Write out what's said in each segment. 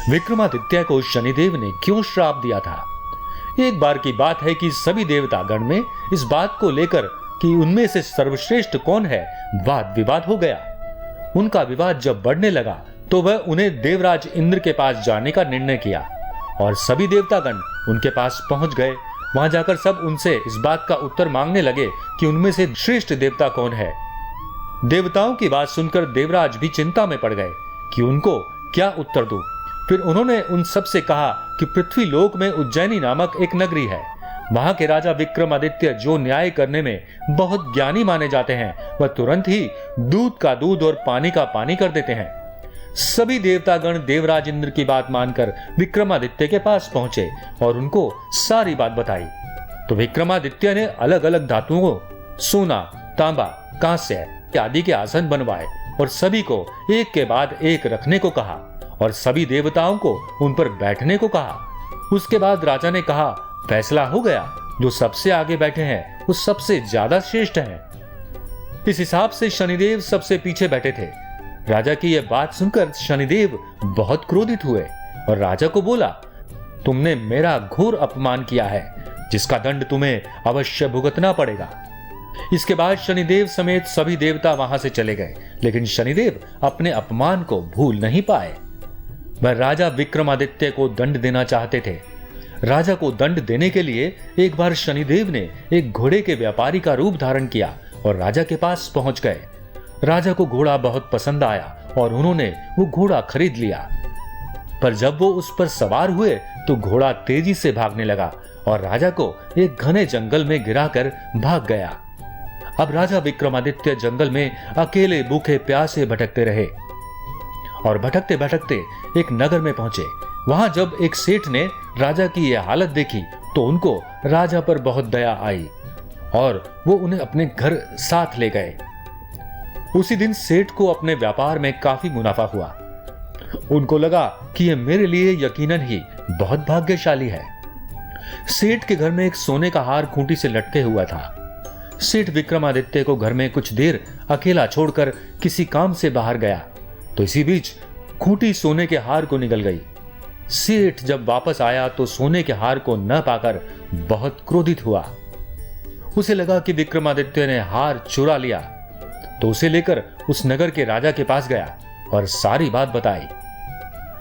विक्रमादित्य को शनिदेव ने क्यों श्राप दिया था? एक बार की बात है कि सभी देवतागण में इस बात को लेकर कि उनमें से सर्वश्रेष्ठ कौन है वाद विवाद हो गया। उनका विवाद जब बढ़ने लगा तो वह उन्हें देवराज इंद्र के पास जाने का निर्णय किया और सभी देवतागण उनके पास पहुंच गए। वहां जाकर सब उनसे इस बात का उत्तर मांगने लगे कि उनमें से श्रेष्ठ देवता कौन है। देवताओं की बात सुनकर देवराज भी चिंता में पड़ गए कि उनको क्या उत्तर दूं। फिर उन्होंने उन सब से कहा कि पृथ्वी लोक में उज्जैनी नामक एक नगरी है। वहां के राजा विक्रमादित्य जो न्याय करने में बहुत ज्ञानी माने जाते हैं, वह तुरंत ही दूध का दूध और पानी का पानी कर देते हैं। सभी देवतागण देवराज इंद्र की बात मानकर विक्रमादित्य के पास पहुंचे और उनको सारी बात बताई। तो विक्रमादित्य ने अलग अलग धातुओं को सोना, तांबा, कांस्य आदि के आसन बनवाए और सभी को एक के बाद एक रखने को कहा और सभी देवताओं को उन पर बैठने को कहा। उसके बाद राजा ने कहा, फैसला हो गया, जो सबसे आगे बैठे हैं वो सबसे ज्यादा श्रेष्ठ हैं। इस हिसाब से शनिदेव सबसे पीछे बैठे थे। राजा की यह बात सुनकर शनिदेव बहुत क्रोधित हुए और राजा को बोला, तुमने मेरा घोर अपमान किया है, जिसका दंड तुम्हें अवश्य भुगतना पड़ेगा। इसके बाद शनिदेव समेत सभी देवता वहां से चले गए, लेकिन शनिदेव अपने अपमान को भूल नहीं पाए। वह राजा विक्रमादित्य को दंड देना चाहते थे। राजा को दंड देने के लिए एक बार शनिदेव ने एक घोड़े के व्यापारी का रूप धारण किया और राजा के पास पहुंच गए। राजा को घोड़ा बहुत पसंद आया और उन्होंने वो घोड़ा खरीद लिया। पर जब वो उस पर सवार हुए तो घोड़ा तेजी से भागने लगा और राजा को एक घने जंगल में गिराकर भाग गया। अब राजा विक्रमादित्य जंगल में अकेले भूखे प्यासे भटकते रहे और भटकते भटकते एक नगर में पहुंचे। वहां जब एक सेठ ने राजा की यह हालत देखी तो उनको राजा पर बहुत दया आई और वो उन्हें अपने घर साथ ले गए। उसी दिन सेठ को अपने व्यापार में काफी मुनाफा हुआ। उनको लगा कि यह मेरे लिए यकीनन ही बहुत भाग्यशाली है। सेठ के घर में एक सोने का हार खूंटी से लटके हुआ था। सेठ विक्रमादित्य को घर में कुछ देर अकेला छोड़कर किसी काम से बाहर गया तो इसी बीच खूंटी सोने के हार को निगल गई। सेठ जब वापस आया तो सोने के हार को न पाकर बहुत क्रोधित हुआ। उसे लगा कि विक्रमादित्य ने हार चुरा लिया, तो उसे लेकर उस नगर के राजा के पास गया और सारी बात बताई।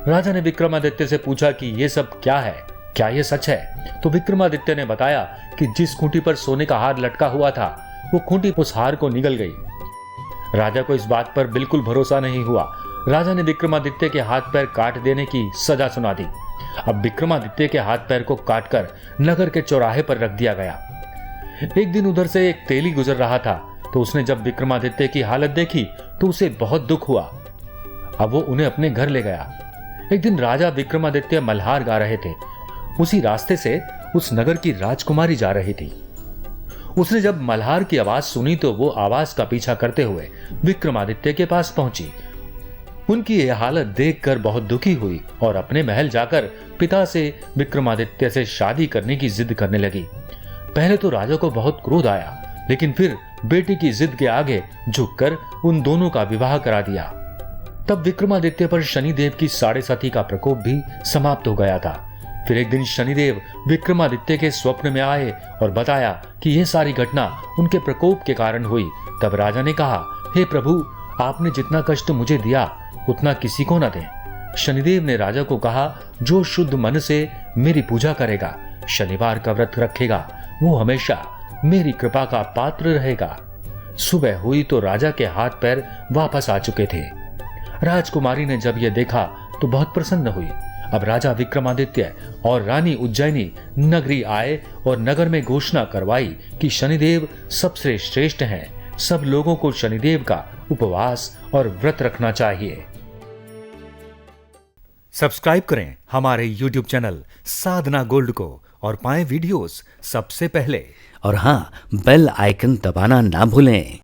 राजा ने विक्रमादित्य से पूछा कि यह सब क्या है, क्या यह सच है? तो विक्रमादित्य ने बताया कि जिस खूंटी पर सोने का हार लटका हुआ था वो खूंटी उस हार को निगल गई। राजा को इस बात पर बिल्कुल भरोसा नहीं हुआ। राजा ने विक्रमादित्य के हाथ पैर काट देने की सजा सुना दी। अब विक्रमादित्य के हाथ पैर को काटकर नगर के चौराहे पर रख दिया गया। एक दिन उधर से एक तेली गुजर रहा था तो उसने जब विक्रमादित्य की हालत देखी तो उसे बहुत दुख हुआ। अब वो उन्हें अपने घर ले गया। एक दिन राजा विक्रमादित्य मल्हार गा रहे थे। उसी रास्ते से उस नगर की राजकुमारी जा रही थी। उसने जब मल्हार की आवाज सुनी तो वो आवाज का पीछा करते हुए विक्रमादित्य के पास पहुंची। उनकी यह हालत देखकर बहुत दुखी हुई और अपने महल जाकर पिता से विक्रमादित्य से शादी करने की जिद करने लगी। पहले तो राजा को बहुत क्रोध आया, लेकिन फिर बेटी की जिद के आगे झुककर उन दोनों का विवाह करा दिया। तब विक्रमादित्य पर शनिदेव की साढ़े साथी का प्रकोप भी समाप्त हो गया था। फिर एक दिन शनिदेव विक्रमादित्य के स्वप्न में आए और बताया कि यह सारी घटना उनके प्रकोप के कारण हुई। तब राजा ने कहा, हे प्रभु, आपने जितना कष्ट मुझे दिया उतना किसी को न दें। शनिदेव ने राजा को कहा, जो शुद्ध मन से मेरी पूजा करेगा, शनिवार का व्रत रखेगा, वो हमेशा मेरी कृपा का पात्र रहेगा। सुबह हुई तो राजा के हाथ पैर वापस आ चुके थे। राजकुमारी ने जब यह देखा तो बहुत प्रसन्न हुई। अब राजा विक्रमादित्य और रानी उज्जैनी नगरी आए और नगर में घोषणा करवाई कि शनिदेव सबसे श्रेष्ठ हैं। सब लोगों को शनिदेव का उपवास और व्रत रखना चाहिए। सब्सक्राइब करें हमारे YouTube चैनल साधना गोल्ड को और पाएं वीडियोस सबसे पहले। और हाँ, बेल आइकन दबाना ना भूलें।